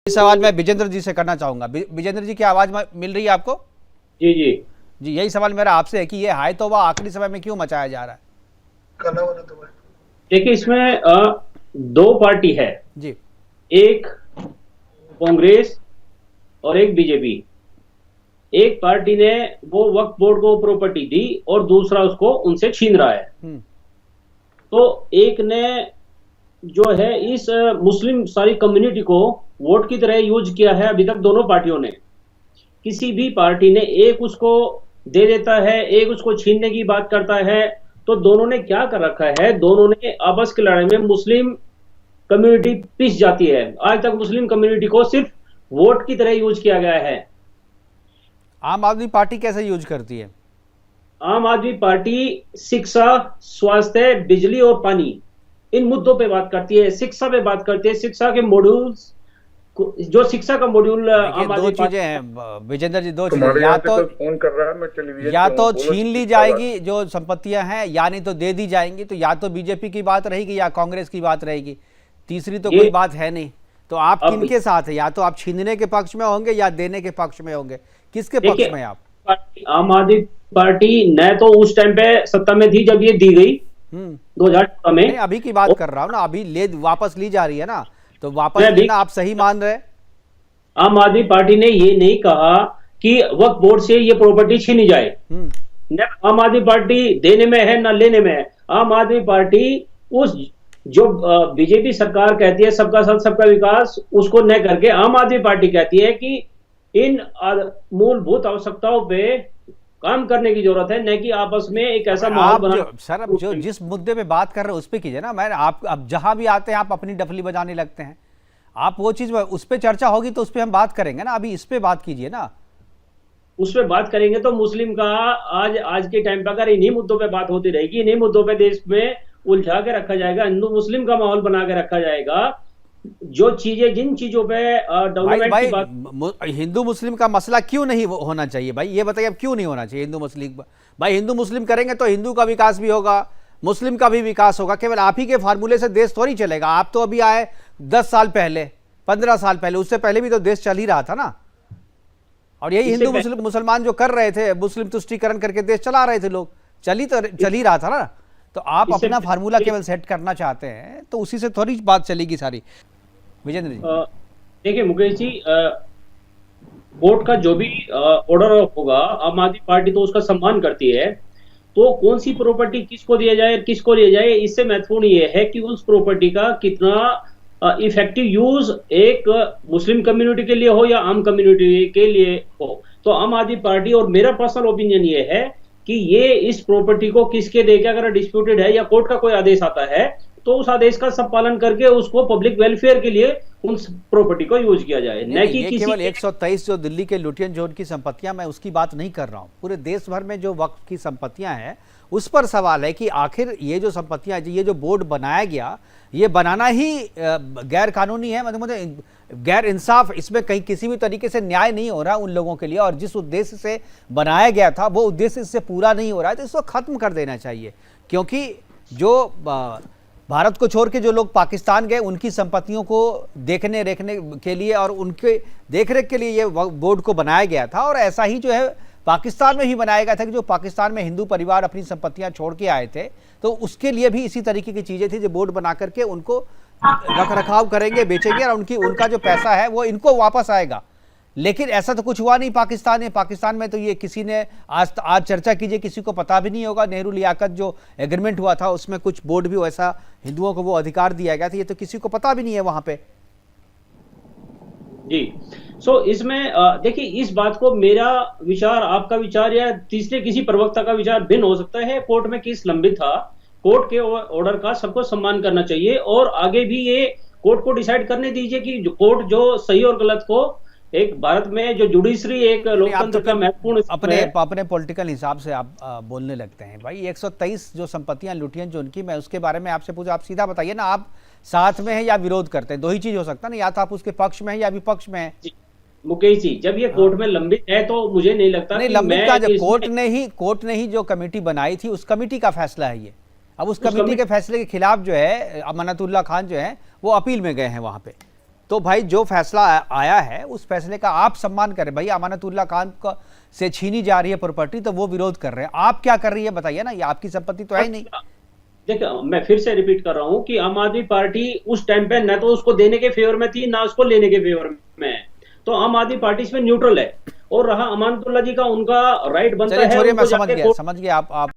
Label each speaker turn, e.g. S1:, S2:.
S1: सवाल मैं विजेंद्र जी से करना चाहूंगा। विजेंद्र जी की आवाज मिल रही है आपको?
S2: जी जी
S1: जी, यही सवाल मेरा आपसे है कि ये हाय तौबा आखिरी समय में क्यों मचाया जा रहा है?
S2: देखिए, इसमें दो पार्टी है।
S1: जी।
S2: एक कांग्रेस और एक बीजेपी। एक पार्टी ने वो वक्फ बोर्ड को प्रॉपर्टी दी और दूसरा उसको उनसे छीन रहा है। तो एक ने जो है इस मुस्लिम सारी कम्युनिटी को वोट की तरह यूज किया है। अभी तक दोनों पार्टियों ने, किसी भी पार्टी ने, एक उसको दे देता है, एक उसको छीनने की बात करता है। तो दोनों ने क्या कर रखा है, दोनों ने आपस की लड़ाई में मुस्लिम कम्युनिटी पिस जाती है। आज तक मुस्लिम कम्युनिटी को सिर्फ वोट की तरह यूज किया गया है।
S1: आम आदमी पार्टी कैसे यूज करती है?
S2: आम आदमी पार्टी शिक्षा, स्वास्थ्य, बिजली और पानी, इन मुद्दों पे बात करती है। शिक्षा पे बात करती है। शिक्षा के मॉड्यूल्स, जो शिक्षा का मॉड्यूल आम
S1: दो
S2: आदमी
S1: चीजें हैं विजेंद्र जी, दो चीजें,
S3: यहाँ पे कोई फोन कर रहा है, मैं टेलीविजन
S1: या
S3: पे
S1: तो
S3: हूँ, बोलो
S1: छीन ली जाएगी जो संपत्तियां हैं, या नहीं तो दे दी जाएंगी। तो या तो बीजेपी की बात रहेगी या कांग्रेस की बात रहेगी, तीसरी तो कोई बात है नहीं। तो आप किनके साथ है? या तो आप छीनने के पक्ष में होंगे या देने के पक्ष में होंगे, किसके पक्ष में आप?
S2: आम आदमी पार्टी न तो उस टाइम पे सत्ता में थी जब ये दी गई 2014 में।
S1: नहीं, अभी की बात कर रहा हूँ ना, अभी वापस ली जा रही है ना, तो वापस लेना आप सही मान रहे?
S2: आम आदमी पार्टी ने ये नहीं कहा कि वक्फ बोर्ड से ये प्रॉपर्टी छीनी जाए। न आम आदमी पार्टी देने में है, न लेने में है। आम आदमी पार्टी उस जो बीजेपी सरकार कहती है सबका साथ सबका विकास, उसको न करके आम आदमी पार्टी कहती है कि इन मूलभूत आवश्यकताओं पे काम करने की जरूरत है, न कि आपस में एक ऐसा माहौल बना।
S1: सर, अब जो जिस मुद्दे पे बात कर रहे हैं उस पे कीजिए ना। मैं आप अब जहां भी आते हैं आप अपनी डफली बजाने लगते हैं। आप वो चीज, उस पे चर्चा होगी तो उस पे हम बात करेंगे ना, अभी इस पे बात कीजिए ना।
S2: उस पे बात करेंगे तो मुस्लिम का आज के टाइम पर अगर इन्हीं मुद्दों पे बात होती रहेगी, इन्हीं मुद्दों पे देश में उलझा के रखा जाएगा, हिंदू मुस्लिम का माहौल बना के रखा जाएगा, जो चीजें, जिन चीजों पे डेवलपमेंट की बात।
S1: हिंदू मुस्लिम का मसला क्यों नहीं होना चाहिए भाई, ये बताइए, अब क्यों नहीं होना चाहिए हिंदू मुस्लिम? भाई हिंदू मुस्लिम करेंगे तो हिंदू का विकास भी होगा, मुस्लिम का भी विकास होगा। केवल आप ही के फार्मूले से देश थोड़ी चलेगा। आप तो अभी आए 10 साल पहले, 15 साल पहले, उससे पहले भी तो देश चल ही रहा था ना। और यही हिंदू मुसलमान जो कर रहे थे, मुस्लिम तुष्टीकरण करके देश चला रहे थे लोग, चल ही रहा था ना। तो आप अपना फार्मूला केवल सेट करना चाहते हैं तो उसी से थोड़ी बात चलेगी सारी। विजेंद्र जी
S2: देखिए मुकेश जी, कोर्ट का जो भी ऑर्डर होगा, आम आदमी पार्टी तो उसका सम्मान करती है। तो कौन सी प्रॉपर्टी किसको दिया जाए, किसको दिया जाए, इससे महत्वपूर्ण ये है कि उस प्रॉपर्टी का कितना इफेक्टिव यूज एक मुस्लिम कम्युनिटी के लिए हो या आम कम्युनिटी के लिए हो। तो आम आदमी पार्टी, और मेरा पर्सनल ओपिनियन ये है कि ये इस प्रॉपर्टी को किसके देगा, अगर डिस्प्यूटेड है या कोर्ट का कोई आदेश आता है तो उस आदेश का सब पालन करके उसको पब्लिक वेलफेयर के लिए उस प्रॉपर्टी को यूज किया जाए, न कि किसी।
S1: केवल 123 जो दिल्ली के लुटियन जोन की संपत्तियां, मैं उसकी बात नहीं कर रहा हूं। पूरे देश भर में जो वक्फ की संपत्तियां हैं उस पर सवाल है कि आखिर ये जो संपत्तियां, ये जो बोर्ड बनाया गया, ये बनाना ही गैर कानूनी है, मतलब गैर इंसाफ। इसमें कहीं किसी भी तरीके से न्याय नहीं हो रहा उन लोगों के लिए, और जिस उद्देश्य से बनाया गया था वो उद्देश्य इससे पूरा नहीं हो रहा है। तो इसको खत्म कर देना चाहिए, क्योंकि जो भारत को छोड़ के जो लोग पाकिस्तान गए, उनकी संपत्तियों को देखने रेखने के लिए और उनके देखरेख के लिए ये बोर्ड को बनाया गया था। और ऐसा ही जो है पाकिस्तान में भी बनाया गया था कि जो पाकिस्तान में हिंदू परिवार अपनी संपत्तियां छोड़ के आए थे, तो उसके लिए भी इसी तरीके की चीजें थी, जो बोर्ड बना करके उनको रख रखाव करेंगे, बेचेंगे, और उनका जो पैसा है वो इनको वापस आएगा। लेकिन ऐसा तो कुछ हुआ नहीं पाकिस्तान में तो ये किसी ने आज चर्चा कीजिए, किसी को पता भी नहीं होगा। नेहरू लियाकत जो एग्रीमेंट हुआ था उसमें कुछ बोर्ड भी वैसा हिंदुओं को वो अधिकार दिया गया था, ये तो किसी को पता भी नहीं है वहां पे।
S2: जी, सो इसमें देखिए, इस बात को मेरा विचार, आपका विचार या तीसरे किसी प्रवक्ता का विचार भिन्न हो सकता है। कोर्ट में केस लंबित था, कोर्ट के ऑर्डर का सबको सम्मान करना चाहिए, और आगे भी ये कोर्ट को डिसाइड करने दीजिए कि कोर्ट जो सही और गलत को, एक भारत में जो जुडिशरी एक लोकतंत्र का महत्वपूर्ण
S1: अपने पॉलिटिकल हिसाब से आप बोलने लगते हैं। भाई 123 जो संपत्तियां लुटियन जो उनकी, मैं उसके बारे में आपसे पूछा, आप सीधा बताइए ना, आप साथ में हैं या विरोध करते हैं? दो ही चीज हो सकता है ना, या तो आप उसके पक्ष में हैं या विपक्ष में हैं।
S2: मुकेश जी, जब ये कोर्ट में लंबित है तो मुझे नहीं लगता।
S1: नहीं, लंबित का जब कोर्ट ने ही जो कमेटी बनाई थी, उस कमेटी का फैसला है ये। अब उस कमेटी के फैसले के खिलाफ जो है अमानतुल्लाह खान जो है वो अपील में गए हैं वहां पे। तो भाई जो फैसला आया है उस फैसले का आप सम्मान करें। भाई अमानतुल्लाह खान से छीनी जा रही है प्रॉपर्टी तो वो विरोध कर रहे हैं, आप क्या कर रही है बताइए ना, ये आपकी संपत्ति तो है ही नहीं।
S2: देखिए मैं फिर से रिपीट कर रहा हूं कि आम आदमी पार्टी उस टाइम पे न तो उसको देने के फेवर में थी ना उसको लेने के फेवर में है, तो आम आदमी पार्टी इसमें न्यूट्रल है। और रहा अमानतुल्लाह जी का, उनका राइट बनता है।
S1: चलिए छोड़िए, मैं समझ गया आप